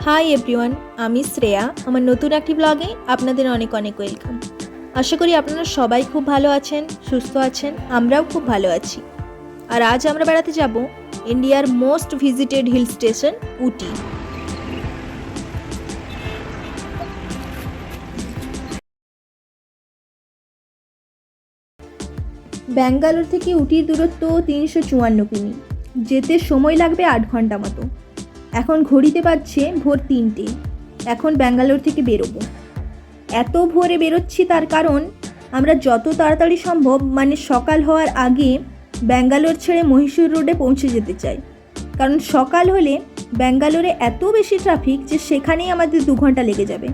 Hi everyone, আমি শ্রেয়া। আমার নতুন একটি ব্লগে আপনাদের অনেক অনেক ওয়েলকাম। আশা করি আপনারা সবাই খুব ভালো আছেন, সুস্থ আছেন। আমরাও খুব ভালো আছি। আর আজ আমরা বেড়াতে যাব ইন্ডিয়ার মোস্ট ভিজিটেড হিল স্টেশন উটি। ব্যাঙ্গালোর থেকে উটির দূরত্ব 354 কিমি। যেতে সময় লাগবে 8 ঘন্টা মতো। এখন ঘড়িতে বাজছে ভোর 3টে। এখন ব্যাঙ্গালোর থেকে বেরোবো। এত ভোরে বেরোচ্ছি তার কারণ আমরা যত তাড়াতাড়ি সম্ভব মানে সকাল হওয়ার আগে ব্যাঙ্গালোর ছেড়ে মহীশূর রোডে পৌঁছে যেতে চাই। কারণ সকাল হলে ব্যাঙ্গালোরে এত বেশি ট্রাফিক যে সেখানেই আমাদের 2 ঘন্টা লেগে যাবে।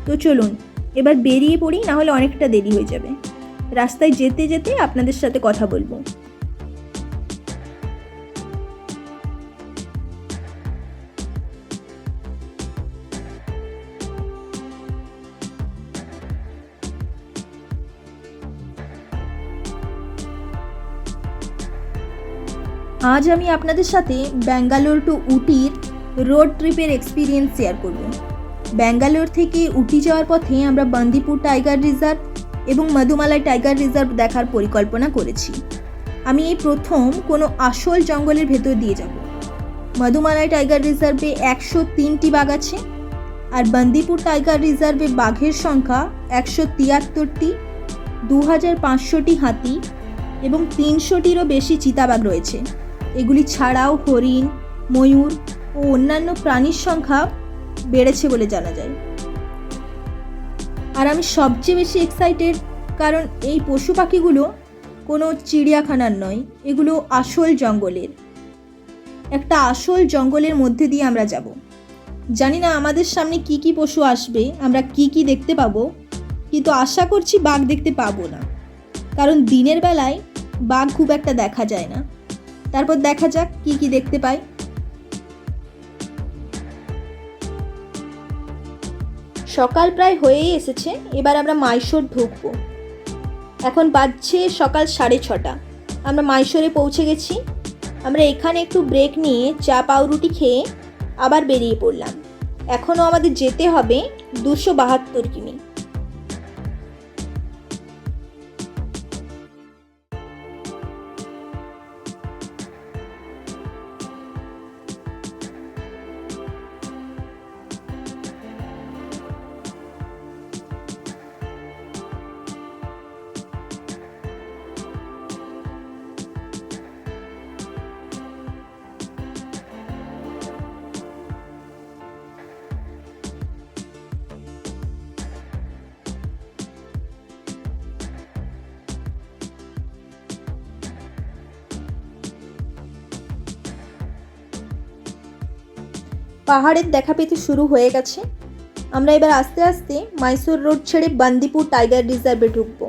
তো চলুন এবার বেরিয়ে পড়ি, না হলে অনেকটা দেরি হয়ে যাবে। রাস্তায় যেতে যেতে আপনাদের সাথে কথা বলবো। আজ আমি আপনাদের সাথে ব্যাঙ্গালোর টু উটির রোড ট্রিপের এক্সপিরিয়েন্স শেয়ার করব। ব্যাঙ্গালোর থেকে উটি যাওয়ার পথে আমরা বান্দিপুর টাইগার রিজার্ভ এবং মধুমালাই টাইগার রিজার্ভ দেখার পরিকল্পনা করেছি। আমি এই প্রথম কোনো আসল জঙ্গলের ভেতর দিয়ে যাব। মধুমালাই টাইগার রিজার্ভে 103টি বাঘ আছে, আর বান্দিপুর টাইগার রিজার্ভে বাঘের সংখ্যা 173টি, 2500টি হাতি এবং 300টিরও বেশি চিতাবাঘ রয়েছে। এগুলি ছাড়াও হরিণ, ময়ূর ও অন্যান্য প্রাণীর সংখ্যা বেড়েছে বলে জানা যায়। আর আমি সবচেয়ে বেশি এক্সাইটেড কারণ এই পশু পাখিগুলো কোনো চিড়িয়াখানার নয়, এগুলো আসল জঙ্গলের। একটা আসল জঙ্গলের মধ্যে দিয়ে আমরা যাব। জানি না আমাদের সামনে কি কি পশু আসবে, আমরা কি কি দেখতে পাবো, কিন্তু আশা করছি বাঘ দেখতে পাবো না, কারণ দিনের বেলায় বাঘ খুব একটা দেখা যায় না। তারপর দেখা যাক কি কি দেখতে পাই। সকাল প্রায় হয়েই এসেছে, এবার আমরা মাইশোর ঢুকবো। এখন বাজছে সকাল 6:30। আমরা মাইশোরে পৌঁছে গেছি। আমরা এখানে একটু ব্রেক নিয়ে চা পাউরুটি খেয়ে আবার বেরিয়ে পড়লাম। এখনও আমাদের যেতে হবে 272 কিমি। পাহাড়ের দেখা পেতে শুরু হয়ে গেছে। আমরা এবার আস্তে আস্তে মাইসোর রোড ছেড়ে বান্দিপুর টাইগার রিজার্ভে ঢুকবো।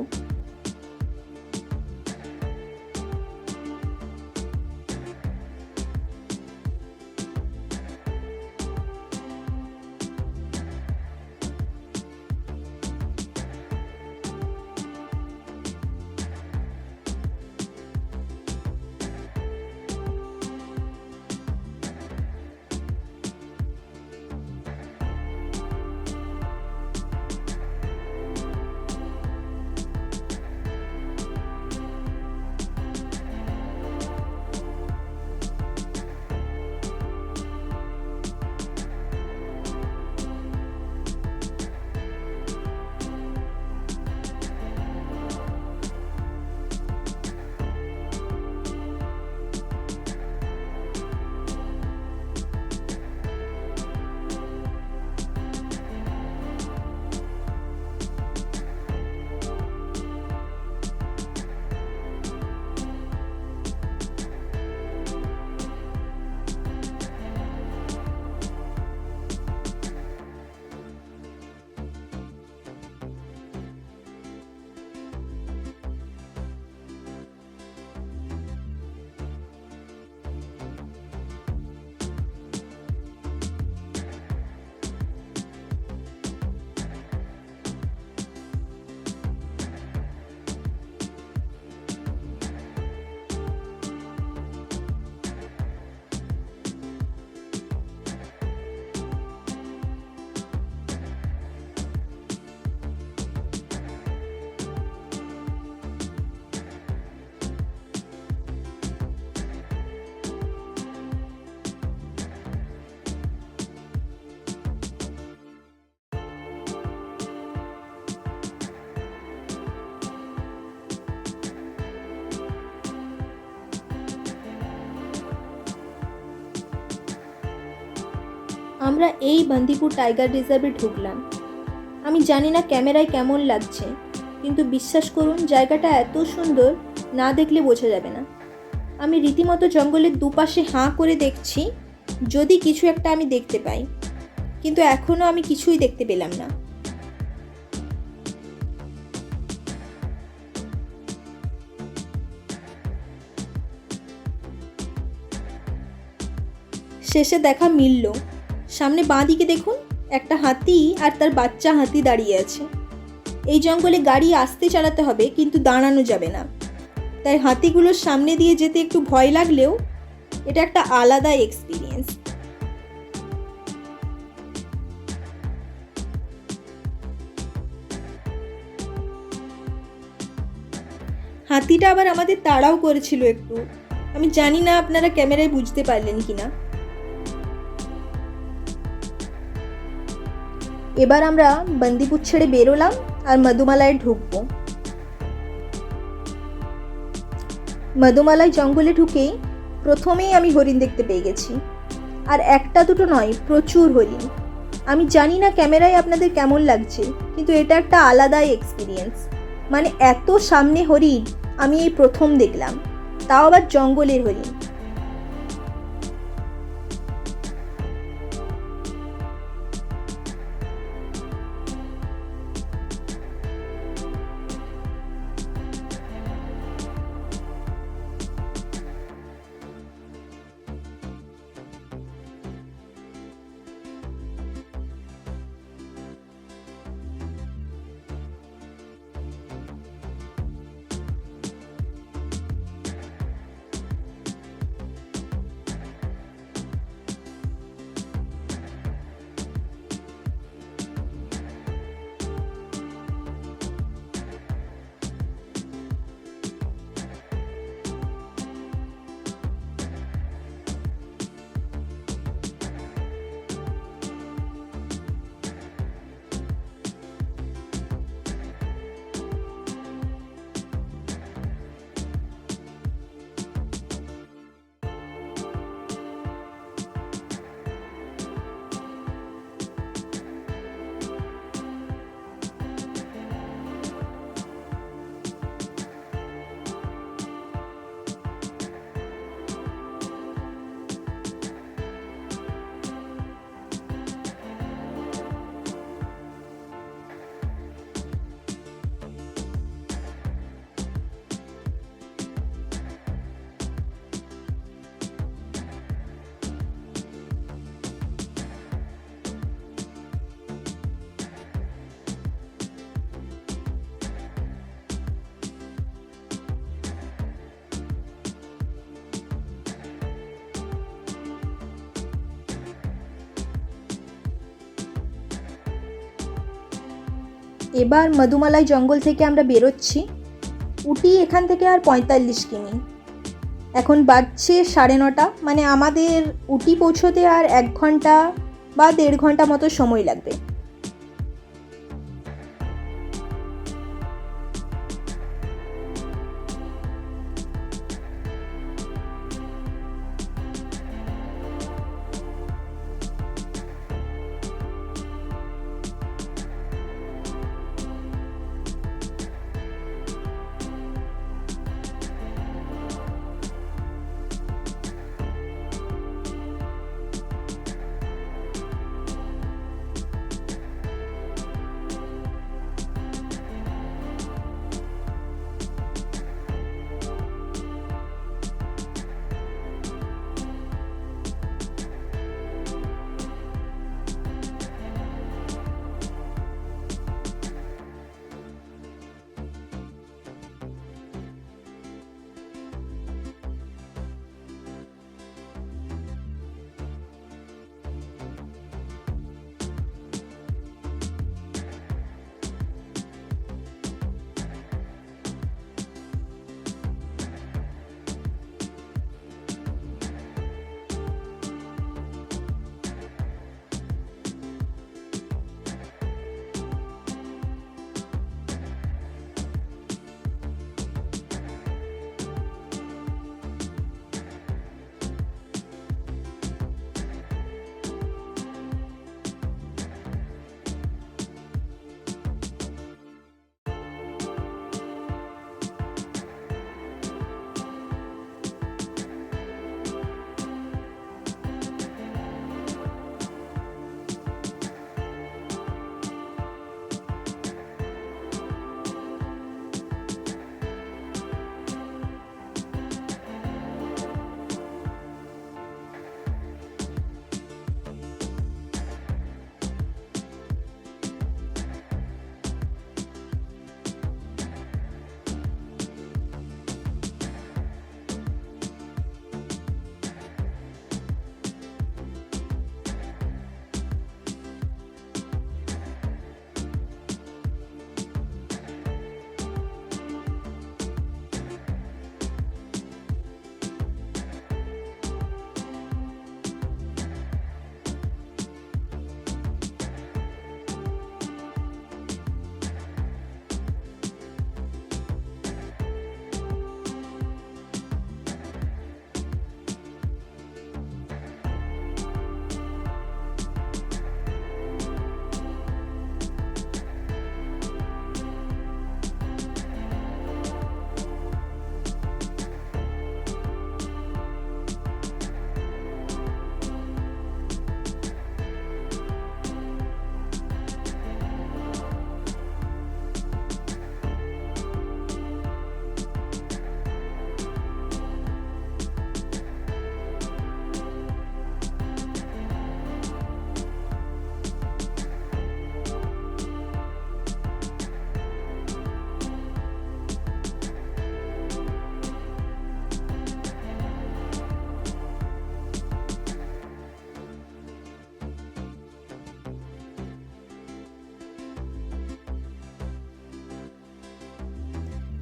আমরা এই বান্দিপুর টাইগার রিজার্ভে ঢুকলাম। আমি জানি না ক্যামেরায় কেমন লাগছে, কিন্তু বিশ্বাস করুন জায়গাটা এত সুন্দর, না দেখলে বোঝা যাবে না। আমি রীতিমতো জঙ্গলের দুপাশে হাঁ করে দেখছি যদি কিছু একটা আমি দেখতে পাই, কিন্তু এখনও আমি কিছুই দেখতে পেলাম না। শেষে দেখা মিলল। সামনে বাঁ দিকে দেখুন, একটা হাতি আর তার বাচ্চা হাতি দাঁড়িয়ে আছে। এই জঙ্গলে গাড়ি আস্তে চালাতে হবে, কিন্তু দাঁড়ানো যাবে না। তাই হাতিগুলোর সামনে দিয়ে যেতে একটু ভয় লাগলেও এটা একটা আলাদা এক্সপিরিয়েন্স। হাতিটা আবার আমাদের তাড়াও করেছিল একটু। আমি জানি না আপনারা ক্যামেরায় বুঝতে পারলেন কিনা। এবার আমরা বান্দিপুর ছেড়ে বেরোলাম আর মধুমালায় ঢুকবো। মধুমালায় জঙ্গলে ঢুকেই প্রথমেই আমি হরিণ দেখতে পেয়ে গেছি। আর একটা দুটো নয়, প্রচুর হরিণ। আমি জানি না ক্যামেরায় আপনাদের কেমন লাগছে, কিন্তু এটা একটা আলাদাই এক্সপিরিয়েন্স। মানে এত সামনে হরিণ আমি এই প্রথম দেখলাম, তাও আবার জঙ্গলের হরিণ। এবার মধুমালাই জঙ্গল থেকে আমরা বেরোচ্ছি। উটি এখান থেকে আর 45 কিমি। এখন বাজছে 9:30, মানে আমাদের উটি পৌঁছতে আর 1 ঘন্টা বা 1.5 ঘন্টা মতো সময় লাগবে।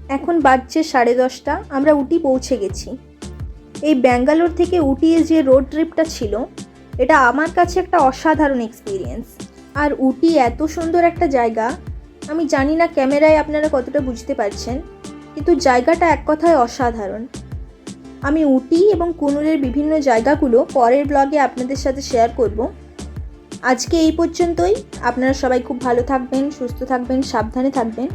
এখন বাজছে 10:30। আমরা উটি পৌঁছে গেছি। এই ব্যাঙ্গালোর থেকে উটির যে রোড ট্রিপটা ছিল, এটা আমার কাছে একটা অসাধারণ এক্সপিরিয়েন্স। আর উটি এত সুন্দর একটা জায়গা, আমি জানি না ক্যামেরায় আপনারা কতটা বুঝতে পারছেন, কিন্তু জায়গাটা এক কথায় অসাধারণ। আমি উটি এবং কুনুরের বিভিন্ন জায়গাগুলো পরের ব্লগে আপনাদের সাথে শেয়ার করব। আজকে এই পর্যন্তই। আপনারা সবাই খুব ভালো থাকবেন, সুস্থ থাকবেন, সাবধানে থাকবেন।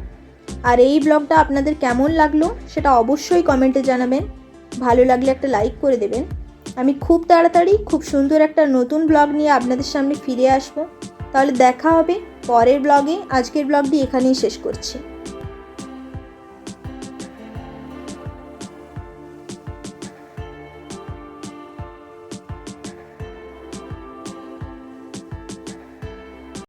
আর এই ব্লগটা আপনাদের কেমন লাগলো সেটা অবশ্যই কমেন্টে জানাবেন। ভালো লাগলে একটা লাইক করে দেবেন। আমি খুব তাড়াতাড়ি খুব সুন্দর একটা নতুন ব্লগ নিয়ে আপনাদের সামনে ফিরে আসব। তাহলে দেখা হবে পরের ব্লগে। আজকের ব্লগটি এখানেই শেষ করছি।